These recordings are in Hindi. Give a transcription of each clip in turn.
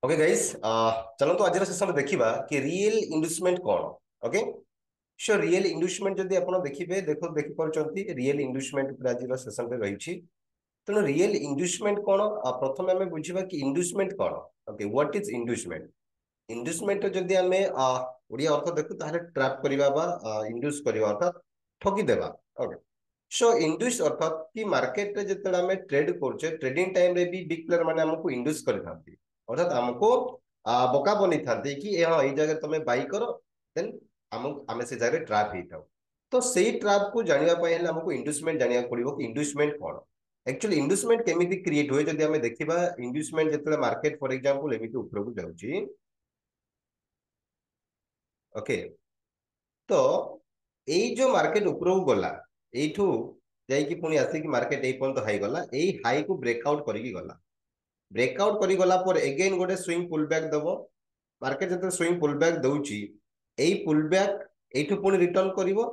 ओके गाइस, चलो तो आज सेशन देखा कि रियल इन्वेस्टमेंट कौन। ओके, सो रियल इन्वेस्टमेंट जदि आप देखिए देखो देखिपी रियल इन्वेस्टमेंट आज सेशन में रही। तेणु रियल इन्वेस्टमेंट कौन, प्रथम आम बुझा कि इन्वेस्टमेंट कौन। Okay, what is investment. Investment जदि आम ओडिया अर्थ देखु ताहले ट्रैप करबा इन्वेस्ट करबा अर्थात ठगी देबा। ओके, सो इन्वेस्ट अर्थात कि मार्केट रे जतले आम ट्रेड करछे ट्रेडिंग टाइम रे भी बिग प्लेयर माने हमको इन्वेस्ट करथांती अर्थात हमको बोका बनी थांती कि हाँ ये जगह तुम बाई करो देन आम से जगह ट्रैप ही थाउ। तो सेही ट्रैप को जानिबा पय हेले हमको इन्वेस्टमेंट जानिया पड़िबो कि इन्वेस्टमेंट कोन। एक्चुअली इन्वेस्टमेंट केमिति क्रिएट हुए जदि आम देखिबा इन्वेस्टमेंट जतले मार्केट फॉर एग्जांपल एमिति ऊपर को जाउची। ओके, तो एई जो मार्केट ऊपर को गला एठू जाइकी पुणी आसिक मार्केट एई पर्यंत हाई गला एई हाई को ब्रेकआउट करिकी गला। ब्रेकआउट करी गला पर अगेन गोटे स्विंग पुल बैक दबो। मार्केट जब स्विंग पुल बैक दउची एई पुल बैक एठू पुणी रिटर्न करिवो।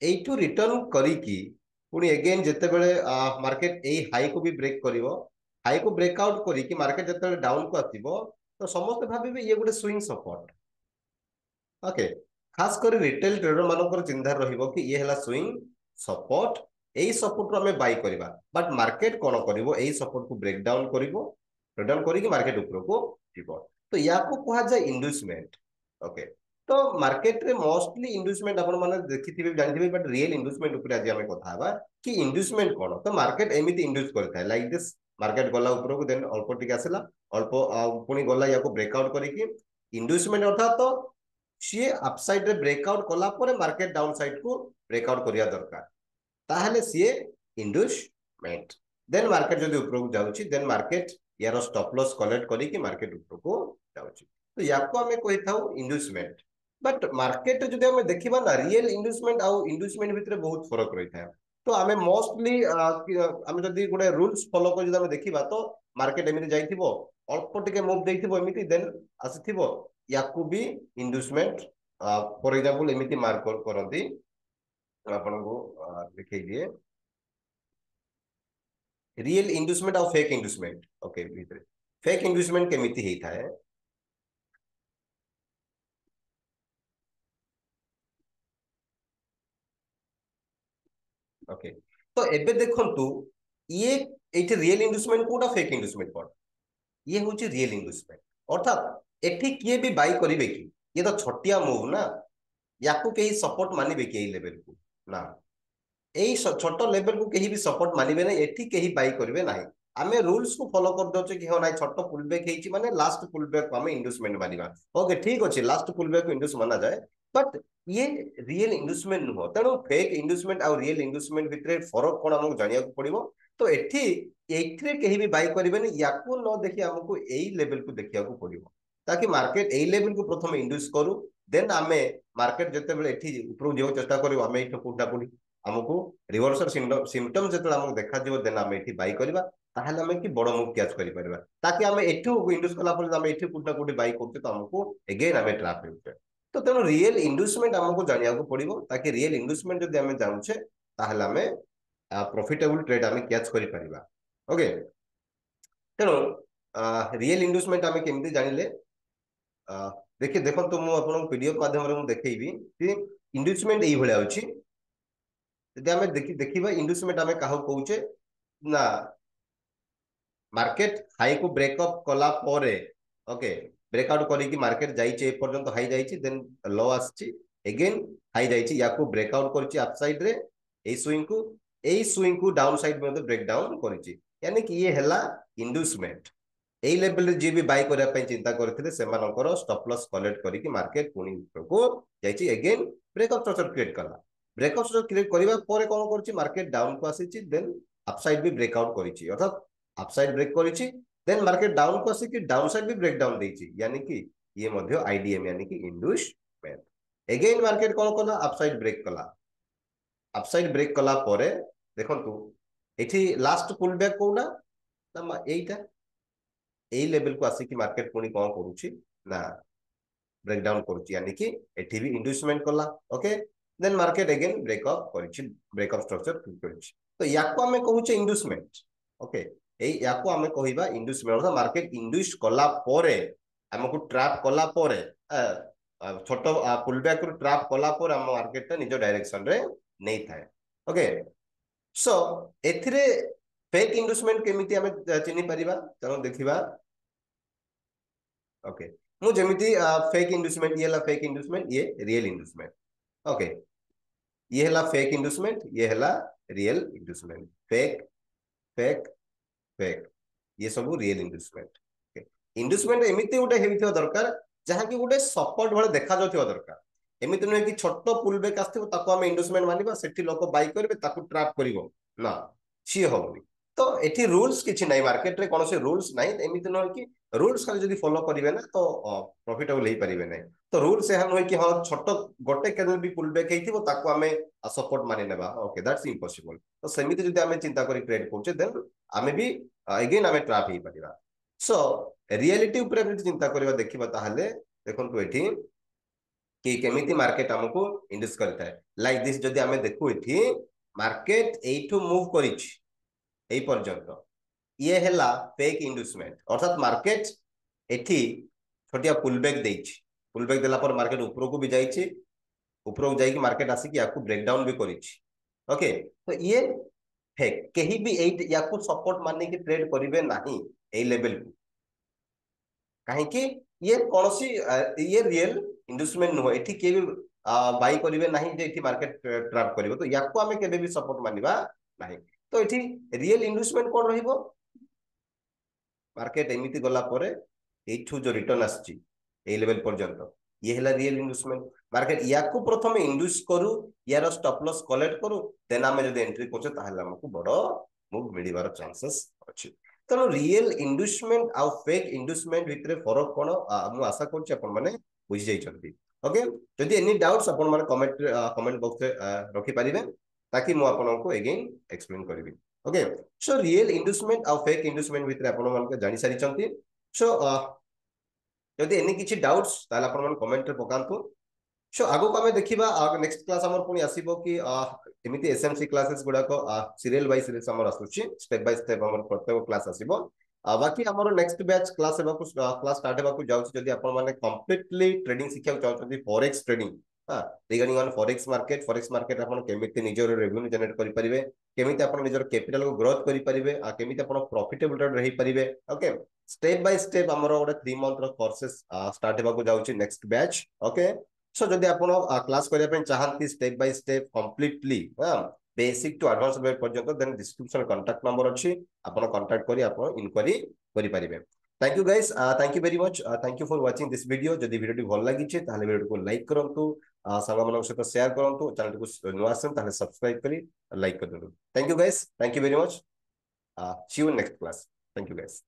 एठू रिटर्न करिकी पुणी अगेन जेतेबेले मार्केट एई हाई को भी ब्रेक करिवो। हाई को ब्रेकआउट करिकी मार्केट जेतेबेले डाउन को आसीबो तो समस्त भाबिबे ये गोटे स्विंग सपोर्ट। ओके, खास कर रिटेल ट्रेडर मानकर चिंता रहिबो कि ये हला स्विंग सपोर्ट। एई सपोर्ट रो हमें बाय करबा बट मार्केट कोन करिवो एई सपोर्ट को ब्रेक डाउन करिवो। ब्रेक डाउन करिकी मार्केट ऊपर को जीवो। तो याको कहा जाय इन्वेस्टमेंट। ओके, तो मार्केट रे मोस्टली इन्वेस्टमेंट आपण माने देखिथिबे जानिथिबे बट रियल इन्वेस्टमेंट ऊपर आज हमें कथा हबा कि इन्वेस्टमेंट कोन। तो मार्केट एमिति इन्वेस्ट करथाय लाइक दिस। मार्केट गला ऊपर को देन अल्प टिक आसला अल्प पुणी गला याको ब्रेकआउट करिकी इन्वेस्टमेंट अर्थात तो सी अपसाइड रे ब्रेकआउट कला परे मार्केट डाउन साइड को ब्रेकआउट करिया दरकार ताहले सी इन्वेस्टमेंट। देन मार्केट जदि ऊपर को जाउची देन मार्केट यार स्टॉप लॉस कलेक्ट करी कि मार्केट ऊपर को जाउची। तो याको हमें कहि थाउ इन्वेस्टमेंट। बट मार्केट जदि हमें देखिबा ना रियल इन्वेस्टमेंट आउ इन्वेस्टमेंट भितरे बहुत फरक रही था। तो हमें मोस्टली हमें जदि गोटे रूल्स फॉलो कर जदि हमें देखिबा तो मार्केट एमिति जाइथिबो अल्प टिके मूव देइथिबो एमिति देन आसीथिबो याकू भी इन्वेस्टमेंट फॉर एग्जांपल एमिति मार्क करंती आपनको दिखाई दिए रियल इन्वेस्टमेंट और फेक इन्वेस्टमेंट। ओके, भितर फेक इन्वेस्टमेंट केमिति हेई थाए। ओके, तो एबे देखंतु ये एठी रियल इन्वेस्टमेंट कोटा फेक इन्वेस्टमेंट कोटा। ये होची रियल इन्वेस्टमेंट अर्थात एठी किए भी बाई करिवे कि ये तो छोटिया मूव ना याकू केही सपोर्ट मानिबे कि एई लेवल को ना। एई छोट लेवल को केही भी सपोर्ट मानिबे नै एठी केही बाई करिवे नाही। आमे रूल्स को फॉलो कर दोचे कि हो नाही छोट पुल बैक हेची माने लास्ट पुल बैक को आमे इन्वेस्टमेंट मानिबा। ओके ठीक अछि लास्ट पुल बैक को इन्वेस्ट माना जाए बट ये रियल इन्वेस्टमेंट नुह। तेणु फेक इन्वेस्टमेंट और रियल इन्वेस्टमेंट भितरे फरक कोन हमको जानिया को पड़िबो। तो एठी एथिरे केही भी बाई करिबेनी याकू न देखि हमको एई लेवल को देखिया को पड़िबो ताकि मार्केट एई लेवल को प्रथम इन्वेस्ट करू। देन आमे मार्केट जते बेले एठी ऊपर जेव चेष्टा करिवो आमे एठी कोटा कोडी हमको रिवर्सल सिम्पटम जते हमको देखा दियो देन आमे एठी बाई करबा ताहले आमे कि बड़ मूव कैच करि परबा ताकि आमे एठू इन्वेस्ट कला पर आमे एठी कोटा कोडी बाई करते तो हमको अगेन आमे ट्रैप हेउते। तो तेणु रियल इन्वेस्टमेंट हमको जानिया को पड़िबो ताकि रियल इन्वेस्टमेंट जदि आमे जाउछे ताहले आमे प्रॉफिटेबल ट्रेड आमे कैच करि परबा। ओके, तेणु रियल इन्वेस्टमेंट आमे केमति जानिले देखि देखो तो मु आपन पीडीएफ माध्यम रे मु देखैबी कि इन्वेस्टमेंट एई भले अछि। यदि आमे देखिबा इन्वेस्टमेंट आमे काहो कहूचे ना मार्केट हाई को ब्रेकअप कला परे ओके ब्रेकआउट करी मार्केट जाइए पर्यंत हाई जाइए देन लो आसी अगेन हाई जाइए याकू ब्रेकआउट करछि अपसाइड रे ए स्विंग को डाउन साइड में ब्रेक डाउन करछि यानी कि ये हैला इन्वेस्टमेंट। एई लेवल रे जे भी बाय करिया पय चिंता करथिले सेमानकर स्टॉप लॉस कलेक्ट करी मार्केट पुनी ऊपर को जाइए अगेन ब्रेकअप स्ट्रक्चर क्रिएट कला। ब्रेकअप स्ट्रक्चर क्रिएट करबा परे कोन करछि मार्केट डाउन को आसी देन अपसाइड भी ब्रेकआउट करिछि अर्थात अपसाइड ब्रेक करिछि देन मार्केट डाउन को आसी कि डाउन साइड भी ब्रेक डाउन देछि यानी कि ये मध्य आईडीएम यानी कि इन्वेस्टमेंट। अगेन मार्केट कोन कला अपसाइड ब्रेक कला। अपसाइड ब्रेक कला परे देखंतु एठी लास्ट पुल बैक कोना ना एटा एई लेवल को आसी कि मार्केट पुनी कोन करूछि ना ब्रेक डाउन करूछि यानी कि एठी भी इन्वेस्टमेंट कला। Okay, then market again breakup करिछि ब्रेकअप स्ट्रक्चर करिछि तो याको हमें कहूचे इन्वेस्टमेंट। ओके, एई याको आमे कहिबा इंड्यूसमेंट अर्थात मार्केट इंड्यूस कला परे हमको ट्रैप कला परे छोट पुल बैक रु ट्रैप कला परे हम मार्केट ता निजो डायरेक्शन रे नै थाए ओके सो एथिरे फेक इंड्यूसमेंट केमिति हमें चिन्ही परिबा चलो देखिबा ओके मु जेमिति फेक इंड्यूसमेंट ये ला फेक इंड्यूसमेंट ये रियल इंड्यूसमेंट ओके ये हला फेक इंड्यूसमेंट ये हला real inducement fake fake fake ये सब रियल इंड्यूसमेंट इंड्यूसमेंट एमिति गोटे हेबिथियो दरकार जहां कि गोटे सपोर्ट वाले देखा जाउथियो दरकार एमिति नुहे कि छोट पुल बैक आस्थिबो ताको हम इंड्यूसमेंट मानिबा सेठी लोक बाय करबे ताको ट्रैप करिवो ना सी होबनी तो एठी रूल्स किछि नै मार्केट रे कोनोसे रूल्स नै एमिति नुहे कि रूल्स खाली जदी फॉलो करिवे ना तो प्रॉफिटेबल हे परिबे नै तो रूल्स एहा नुहे कि हां छोट गोटे कैंडल भी पुल बैक हेथिबो ताको हमें सपोर्ट मानि नेबा ओके दैट्स इम्पॉसिबल तो सेमिति जदी हमें चिंता करी ट्रेड करछे देन हमें भी अगेन हमें ट्रैप हे परिबा सो रियलिटी ऊपर भी चिंता करबा देखिबा ताहले देखंतु एठी कि केमिति मार्केट हमको इंड्यूस करता है लाइक दिस जदी हमें देखु एठी मार्केट एठू मूव करिछि एई पर्यंत ये हेला फेक इंड्यूसमेंट अर्थात मार्केट एठी छोटिया पुलबैक देछि पुलबैक देला पर मार्केट ऊपर को भी जाइछि ऊपर को जाई कि मार्केट आसी कि याकू ब्रेकडाउन भी करिछि ओके तो ये फेक कहीं भी एई याकू सपोर्ट मानने की ट्रेड करिवे नाही एई लेवल को काहे कि ये कोनोसी ये रियल इन्वेस्टमेंट नुह एठी के भी बाई करिवे नाही जे एठी मार्केट ट्रैप करिवो तो याकू हमें केबे भी सपोर्ट मानिबा नाही तो एठी रियल इन्वेस्टमेंट कोन रहिबो मार्केट एमिति गला परे एठू जो रिटर्न आछि ए लेवल पर्यंत ये हला रियल इन्वेस्टमेंट मार्केट याकू प्रथम इंड्यूस करू यार स्टॉप लॉस कलेक्ट करू देन हमें जदी एंट्री करछे ताहले हमकु बडो मूव मिलिबार चांसेस अछि तेणु रियल इन्वेस्टमेंट आ फेक इन्वेस्टमेंट भितरे फरक कोन मु आशा करछि अपन माने बुझि जाइछंती ओके जदी एनी डाउट्स अपन माने कमेंट बॉक्स रे रखि परिबे ताकि मु आपनको अगेन एक्सप्लेन करबी ओके सो रियल इन्वेस्टमेंट आ फेक इन्वेस्टमेंट भितरे अपन मानके जानि सारिछंती सो जदी एनी किछि डाउट्स ताला अपन मन कमेंट रे पकांतु सो आगो को हमें देखिबा नेक्स्ट क्लास हमर पुनी आसीबो कि एमिति एसएमसी क्लासेस गुडा को सीरियल बाय सीरियल हमर आसुची स्टेप बाय स्टेप हमर प्रत्येक क्लास आसीबो बाकी हमर नेक्स्ट बैच क्लास हेबा को क्लास स्टार्ट हेबा को जाउची जदी अपन माने कंप्लीटली ट्रेडिंग सिखिया चाहछथि forex trading regarding on forex market अपन केमिति निजर रेवेन्यू जनरेट करि परिबे केमिति अपन निजर कैपिटल को ग्रोथ करि परिबे केमिति अपन प्रॉफिटेबल ट्रेड रहि परिबे ओके स्टेप बाय स्टेप हमर गोटे 3 मंथ रो कोर्सेस स्टार्ट हेबा को जाउची नेक्स्ट बैच ओके सो जदि आपण क्लास करिया पे चाहंती step by step completely basic to advance level पर्यंत देन डिस्क्रिप्शन कांटेक्ट नंबर अछि आपण कांटेक्ट करी आपण इंक्वायरी करि परिबे thank you guys thank you very much thank you for watching this video जदि वीडियो भल लागि छै ताले वीडियो को लाइक करंतु संग मनक सहित शेयर करंतु चैनल को नुआ आसन ताले सब्सक्राइब करी लाइक कर दंतु thank you guys thank you very much see you in next class thank you guys